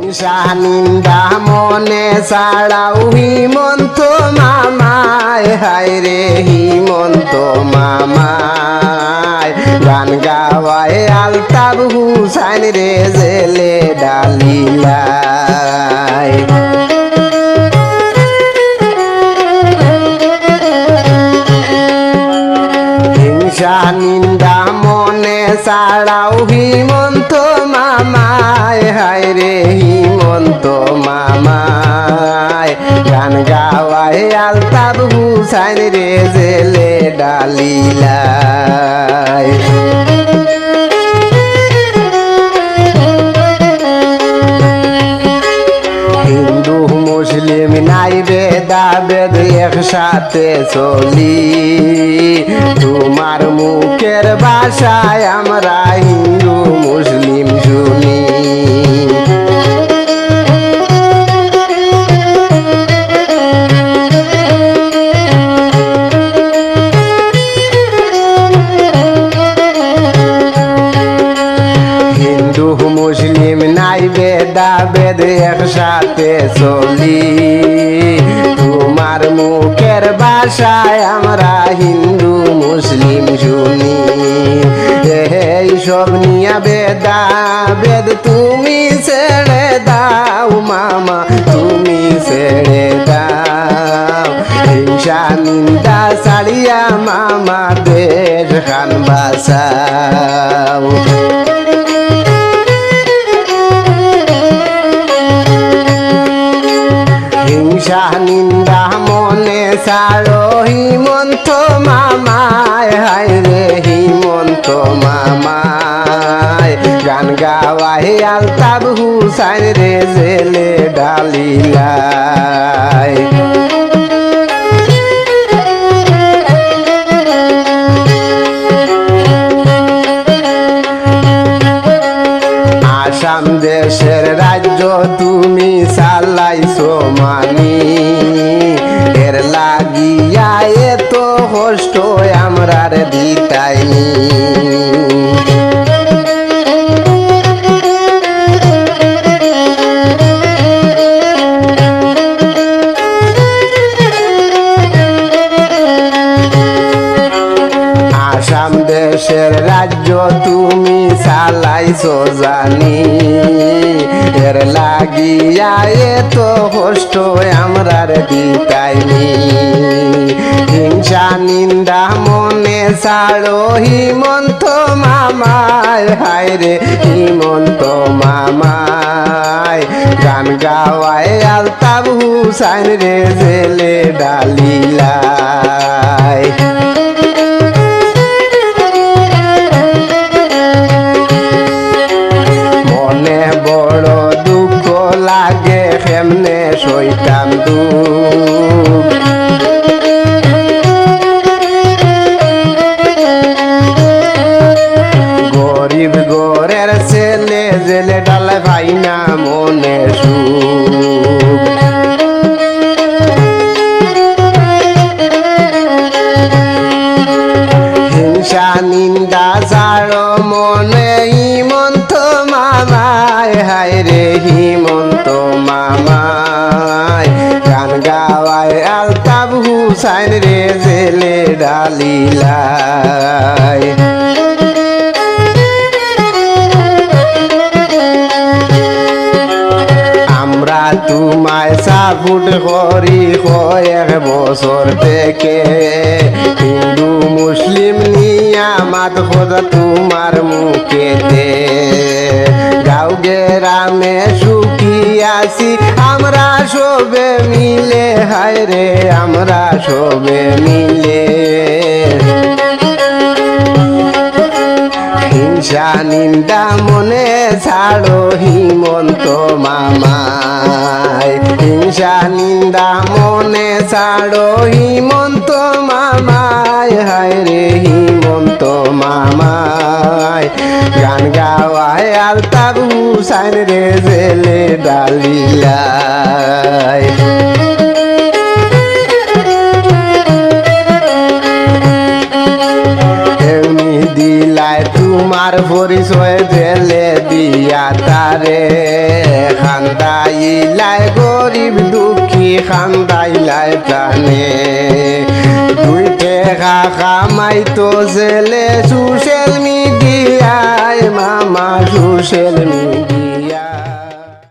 হিংসা নিন্দা মনে ছাড়াও হিমন্ত মামায় হায় রে হিমন্ত মামায় গান গাওয়ায় আলতাব হুসাইন রে জেলে ডালিলায় হিংসা নিন্দা মনে ছাড়াও হিমন্ত মামায় হায় রে হিমন্ত মামায় গান গাওয়ায় আলতাব হুসাইন রে জেলে ডালিলায় হিন্দু মুসলিম নাই বেদা বেদ একসাথে চলি তোমার মুখের ভাষায় আমরা হিন্দু মুসলিম শুনি হিন্দু মুসলিম নাই বেদা বেদ একসাথে চলি তোমার মুখের ভাষায় আমরা হিন্দু মুসলিম শুনি এই সব নিয়া বেদা বেদ তুমি ছেড়ে দাও মামা তুমি ছেড়ে দাও হিংসা নিন্দা ছাড়িয়া মামা দেশ খান বাঁচাও হিংসা নিন্দা মনে ছাড়ো হিমন্ত মামায় হায় রে হিমন্ত মামায় গান গাওয়ায় আলতাব হুসাইন রে জেলে ডালিলায় আসাম দেশের রাজ্য তুমি চালাইছো মানি এর লাগিয়া এত কষ্ট আমরার দিতাইনি আসাম দেশের রাজ্য তুমি চালাইছো জানি এর লাগিয়া এত কষ্ট আমরার দিতাইনি হিংসা নিন্দা মনে ছাড়ো হিমন্ত মামায় হায় রে হিমন্ত মামায় গান গাওয়ায় আলতাব হুসাইন রে জেলে ডালিলায় মনে বড় দুঃখ লাগে কেমনে সইতাম দুঃখ গরিব গোরের ছেলে জেলে ডালে ভাই না মনে সুখ হিংসা নিন্দা ছাড়ো মনে হিমন্ত মামায় হায় রে হিমন্ত মামায় গান গাওয়ায় আলতাব হুসাইন রে জেলে ডালিলায় আমরা তোমায় সাপোর্ট করি কয়েক বছর থেকে হিন্দু মুসলিম নিয়ামত খোদা তোমার মুখেতে গাঁও গ্রামে সুখী আছি আমরা সবে মিলে হায় রে আমরা সবে মিলে হিংসা নিন্দা মনে ছাড়ো হিমন্ত মামায় হিংসা নিন্দা মনে ছাড়ো হিমন্ত মামায় হায় রে হিমন্ত মামায় গান গাওয়ায় আলতাব হুসাইন রে জেলে ডালিলায় তোমার পরিচয় জেলে দিয়া তারে খান কান্দাইলাই গরিব দুঃখী খান্দাইলাই প্রাণে দুই টেকা কামাইতো ছেলে সোশ্যাল মিডিয়ায় মামা সোশ্যাল মিডিয়া